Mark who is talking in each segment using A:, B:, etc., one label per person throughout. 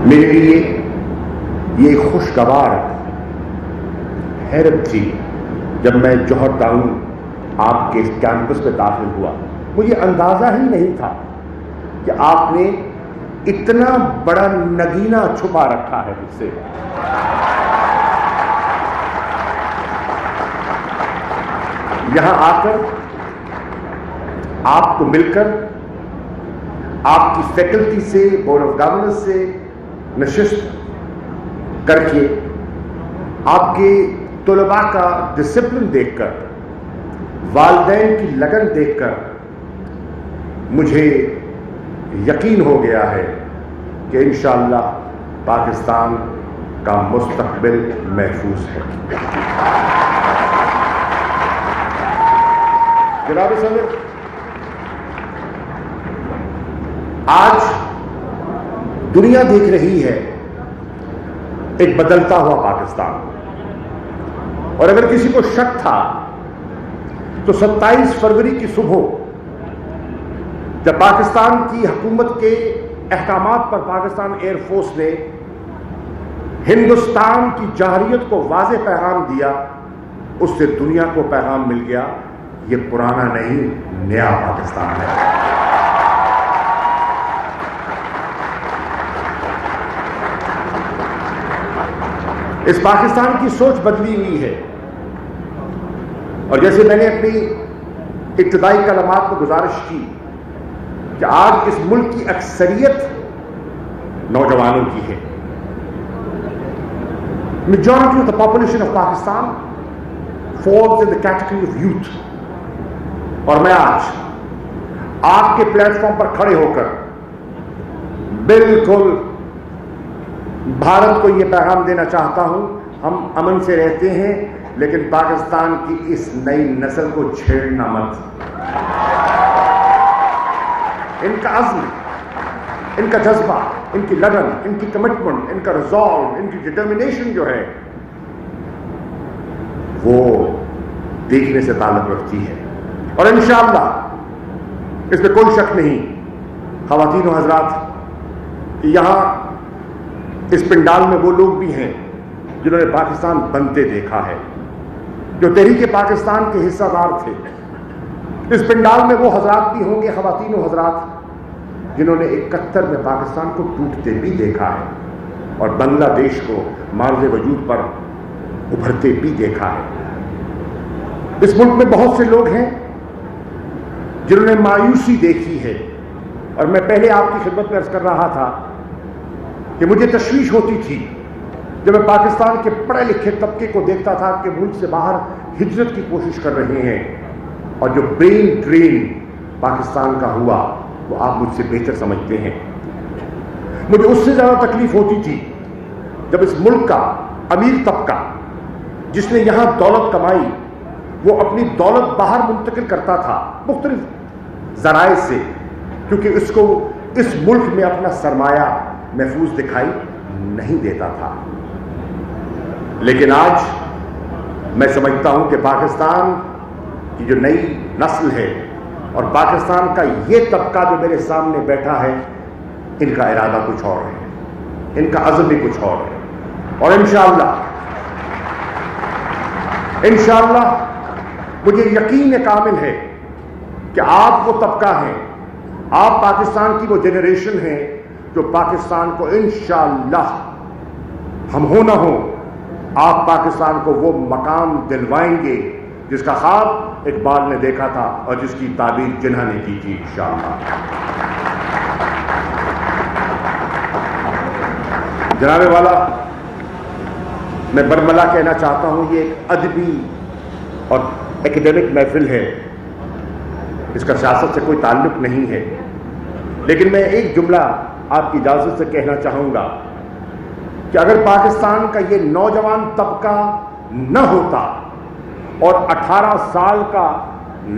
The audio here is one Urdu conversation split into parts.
A: میرے لیے یہ خوشگوار حیرت تھی جب میں جوہر ٹاؤن آپ کے کیمپس میں داخل ہوا. مجھے اندازہ ہی نہیں تھا کہ آپ نے اتنا بڑا نگینہ چھپا رکھا ہے مجھ سے. یہاں آ کر آپ کو مل کر آپ کی فیکلٹی سے، بورڈ آف گورننس سے نشست کر کے آپ کے طلباء کا ڈسپلن دیکھ کر، والدین کی لگن دیکھ کر مجھے یقین ہو گیا ہے کہ انشاءاللہ پاکستان کا مستقبل محفوظ ہے. جناب صدر، آج دنیا دیکھ رہی ہے ایک بدلتا ہوا پاکستان، اور اگر کسی کو شک تھا تو 27 فروری کی صبح جب پاکستان کی حکومت کے احکامات پر پاکستان ایئر فورس نے ہندوستان کی جارحیت کو واضح پیغام دیا، اس سے دنیا کو پیغام مل گیا یہ پرانا نہیں، نیا پاکستان ہے. اس پاکستان کی سوچ بدلی ہوئی ہے، اور جیسے میں نے اپنی ابتدائی کلمات میں گزارش کی کہ آج اس ملک کی اکثریت نوجوانوں کی ہے. Majority of the population of Pakistan falls in the category of youth. اور میں آج آپ کے پلیٹ فارم پر کھڑے ہو کر بالکل بھارت کو یہ پیغام دینا چاہتا ہوں، ہم امن سے رہتے ہیں لیکن پاکستان کی اس نئی نسل کو چھیڑنا مت. ان کا عزم، ان کا جذبہ، ان کی لگن، ان کی کمٹمنٹ، ان کا ریزالو، ان کی ڈٹرمنیشن جو ہے وہ دیکھنے سے تعلق رکھتی ہے. اور انشاءاللہ اس میں کوئی شک نہیں خواتین و حضرات کہ یہاں اس پنڈال میں وہ لوگ بھی ہیں جنہوں نے پاکستان بنتے دیکھا ہے، جو تحریک پاکستان کے حصہ دار تھے. اس پنڈال میں وہ حضرات بھی ہوں گے، خواتین و حضرات، جنہوں نے 71 میں پاکستان کو ٹوٹتے بھی دیکھا ہے اور بنگلہ دیش کو معرض وجود پر ابھرتے بھی دیکھا ہے. اس ملک میں بہت سے لوگ ہیں جنہوں نے مایوسی دیکھی ہے، اور میں پہلے آپ کی خدمت میں عرض کر رہا تھا کہ مجھے تشویش ہوتی تھی جب میں پاکستان کے پڑھے لکھے طبقے کو دیکھتا تھا کہ ملک سے باہر ہجرت کی کوشش کر رہے ہیں، اور جو برین ڈرین پاکستان کا ہوا وہ آپ مجھ سے بہتر سمجھتے ہیں. مجھے اس سے زیادہ تکلیف ہوتی تھی جب اس ملک کا امیر طبقہ جس نے یہاں دولت کمائی وہ اپنی دولت باہر منتقل کرتا تھا مختلف ذرائع سے، کیونکہ اس کو اس ملک میں اپنا سرمایہ محفوظ دکھائی نہیں دیتا تھا. لیکن آج میں سمجھتا ہوں کہ پاکستان کی جو نئی نسل ہے اور پاکستان کا یہ طبقہ جو میرے سامنے بیٹھا ہے، ان کا ارادہ کچھ اور ہے، ان کا عزم بھی کچھ اور ہے. اور انشاءاللہ مجھے یقین کامل ہے کہ آپ وہ طبقہ ہیں، آپ پاکستان کی وہ جنریشن ہیں جو پاکستان کو انشاءاللہ ہم ہو نہ ہو آپ پاکستان کو وہ مقام دلوائیں گے جس کا خواب اقبال نے دیکھا تھا اور جس کی تعبیر جناح نے کی تھی انشاءاللہ. جناب والا، میں برملا کہنا چاہتا ہوں یہ ایک ادبی اور ایکیڈیمک محفل ہے، اس کا سیاست سے کوئی تعلق نہیں ہے، لیکن میں ایک جملہ آپ کی اجازت سے کہنا چاہوں گا کہ اگر پاکستان کا یہ نوجوان طبقہ نہ ہوتا اور 18 سال کا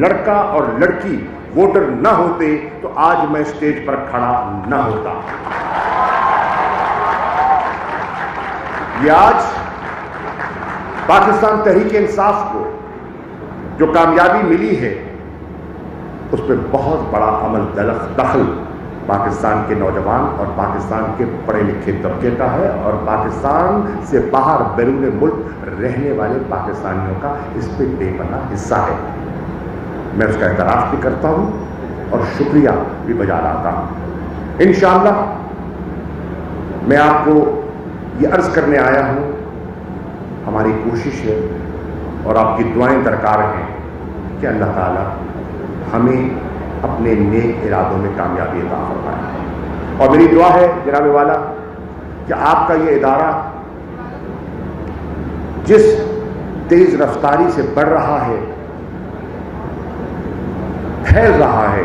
A: لڑکا اور لڑکی ووٹر نہ ہوتے تو آج میں اسٹیج پر کھڑا نہ ہوتا. یہ آج پاکستان تحریک انصاف کو جو کامیابی ملی ہے اس پہ بہت بڑا عمل دخل پاکستان کے نوجوان اور پاکستان کے پڑھے لکھے طبقے کا ہے اور پاکستان سے باہر بیرون ملک رہنے والے پاکستانیوں کا اس پہ بے پناہ حصہ ہے. میں اس کا اعتراف بھی کرتا ہوں اور شکریہ بھی بجا لاتا ہوں. انشاءاللہ میں آپ کو یہ عرض کرنے آیا ہوں، ہماری کوشش ہے اور آپ کی دعائیں درکار ہیں کہ اللہ تعالیٰ ہمیں اپنے نیک ارادوں میں کامیابی عطا فرمائے. اور میری دعا ہے جناب والا کہ آپ کا یہ ادارہ جس تیز رفتاری سے بڑھ رہا ہے، پھیل رہا ہے،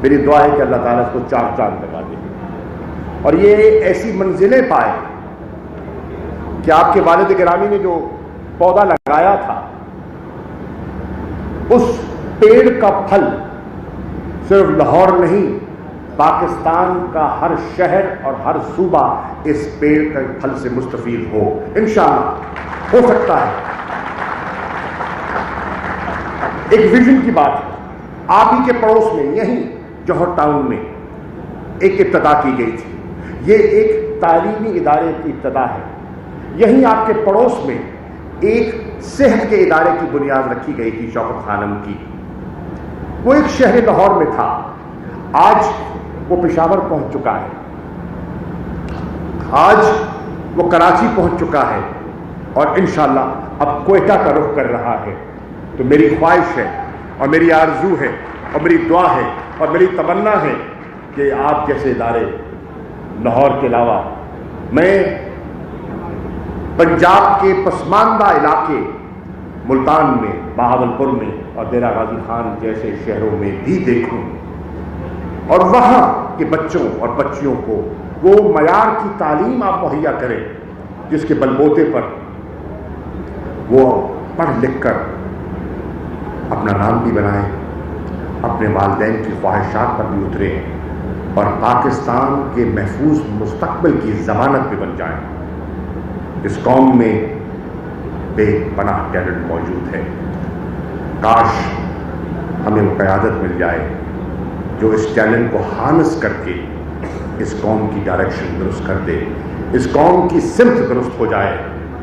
A: میری دعا ہے کہ اللہ تعالیٰ اس کو چار چاند لگا دے اور یہ ایسی منزلیں پائے کہ آپ کے والد گرامی نے جو پودا لگایا تھا اس پیڑ کا پھل صرف لاہور نہیں، پاکستان کا ہر شہر اور ہر صوبہ اس پیڑ کے پھل سے مستفید ہو. انشاءاللہ ہو سکتا ہے. ایک ویژن کی بات ہے. آپ ہی کے پڑوس میں یہیں جوہر ٹاؤن میں ایک ابتدا کی گئی تھی. یہ ایک تعلیمی ادارے کی ابتدا ہے. یہیں آپ کے پڑوس میں ایک صحت کے ادارے کی بنیاد رکھی گئی تھی شوکت خانم کی. وہ ایک شہر لاہور میں تھا، آج وہ پشاور پہنچ چکا ہے، آج وہ کراچی پہنچ چکا ہے اور انشاءاللہ اب کوئٹہ کا رخ کر رہا ہے. تو میری خواہش ہے اور میری آرزو ہے اور میری دعا ہے اور میری تمنا ہے کہ آپ جیسے ادارے لاہور کے علاوہ، میں پنجاب کے پسماندہ علاقے ملتان میں، بہاولپور میں اور ڈیرہ غازی خان جیسے شہروں میں بھی دیکھوں اور وہاں کے بچوں اور بچیوں کو وہ معیار کی تعلیم آپ مہیا کریں جس کے بلبوتے پر وہ پڑھ لکھ کر اپنا نام بھی بنائیں، اپنے والدین کی خواہشات پر بھی اتریں اور پاکستان کے محفوظ مستقبل کی ضمانت بھی بن جائیں. اس قوم میں بے پناہ ٹیلنٹ موجود ہے. کاش ہمیں وہ قیادت مل جائے جو اس ٹیلنٹ کو ہارنس کر کے اس قوم کی ڈائریکشن درست کر دے، اس قوم کی سمت درست ہو جائے.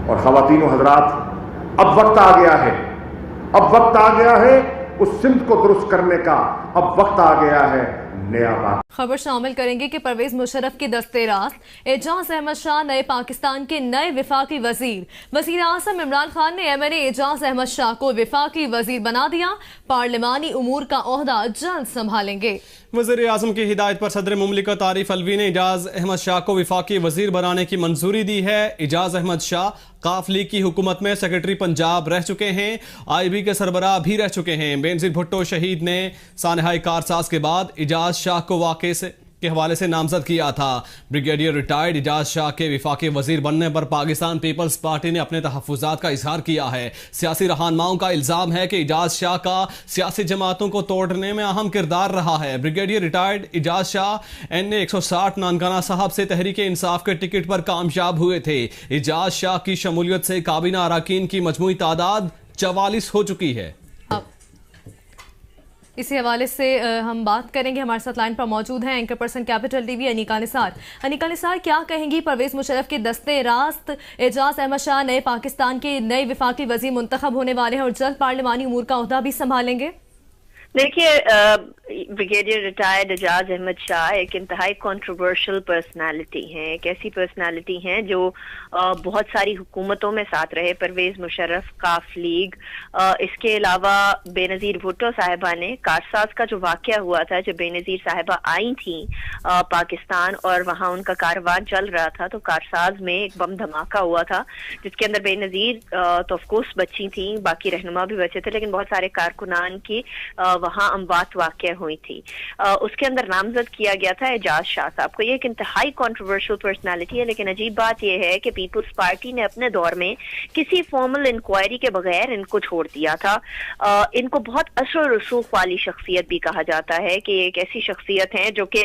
A: اور خواتین و حضرات، اب وقت آ گیا ہے، اب وقت آ گیا ہے اس سمت کو درست کرنے کا. اب وقت آ گیا ہے نیا بات.
B: خبر شامل کریں گے کہ پرویز مشرف کے دستے راست اعجاز احمد شاہ نئے پاکستان کے نئے وفاقی وزیر اعظم عمران خان نے ایم این اے اعجاز احمد شاہ کو وفاقی وزیر بنا دیا. پارلیمانی امور کا عہدہ جلد سنبھالیں گے.
C: وزیر اعظم کی ہدایت پر صدر مملکت عارف الوی نے اعجاز احمد شاہ کو وفاقی وزیر بنانے کی منظوری دی ہے. اعجاز احمد شاہ قاف لیگ کی حکومت میں سیکرٹری پنجاب رہ چکے ہیں، آئی بی کے سربراہ بھی رہ چکے ہیں. بینظیر بھٹو شہید نے سانحہ کارساز کے بعد اعجاز شاہ کو واقعے کے حوالے سے نامزد کیا تھا. بریگیڈیئر ریٹائرڈ اعجاز شاہ کے وفاقی وزیر بننے پر پاکستان پیپلز پارٹی نے اپنے تحفظات کا اظہار کیا ہے. سیاسی رہنماؤں کا الزام ہے کہ اعجاز شاہ کا سیاسی جماعتوں کو توڑنے میں اہم کردار رہا ہے. بریگیڈیئر ریٹائرڈ اعجاز شاہ NA 160 نانکانہ صاحب سے تحریک انصاف کے ٹکٹ پر کامیاب ہوئے تھے. اعجاز شاہ کی شمولیت سے کابینہ اراکین کی مجموعی تعداد 44 ہو چکی ہے.
B: اسی حوالے سے ہم بات کریں گے. ہمارے ساتھ لائن پر موجود ہیں anchor person Capital T V Aneeqa Nisar. Aneeqa Nisar, کیا کہیں گی پرویز مشرف کے دستے راست اعجاز احمد شاہ نئے پاکستان کے نئے وفاقی وزیر منتخب ہونے والے ہیں اور جلد پارلیمانی امور کا عہدہ بھی سنبھالیں گے؟
D: دیکھیے، بریگیڈیئر ریٹائرڈ اعجاز احمد شاہ ایک انتہائی کنٹروورشل پرسنالٹی ہیں. ایک ایسی پرسنالٹی ہیں جو بہت ساری حکومتوں میں ساتھ رہے، پرویز مشرف، قاف لیگ، اس کے علاوہ بے نظیر بھٹو صاحبہ نے کارساز کا جو واقعہ ہوا تھا جب بے نظیر صاحبہ آئی تھیں پاکستان اور وہاں ان کا کاروان چل رہا تھا تو کارساز میں ایک بم دھماکہ ہوا تھا جس کے اندر بے نظیر تو آف کورس بچی تھیں، باقی رہنما بھی بچے تھے، لیکن بہت سارے کارکنان کی وہاں اموات واقع ہوئی تھی. اس کے اندر نامزد کیا گیا تھا اعجاز شاہ صاحب کو. یہ ایک انتہائی کنٹروورشل پرسنالٹی ہے، لیکن عجیب بات یہ ہے کہ پیپلز پارٹی نے اپنے دور میں کسی فارمل انکوائری کے بغیر ان کو چھوڑ دیا تھا. ان کو بہت اثر و رسوخ والی شخصیت بھی کہا جاتا ہے کہ ایک ایسی شخصیت ہیں جو کہ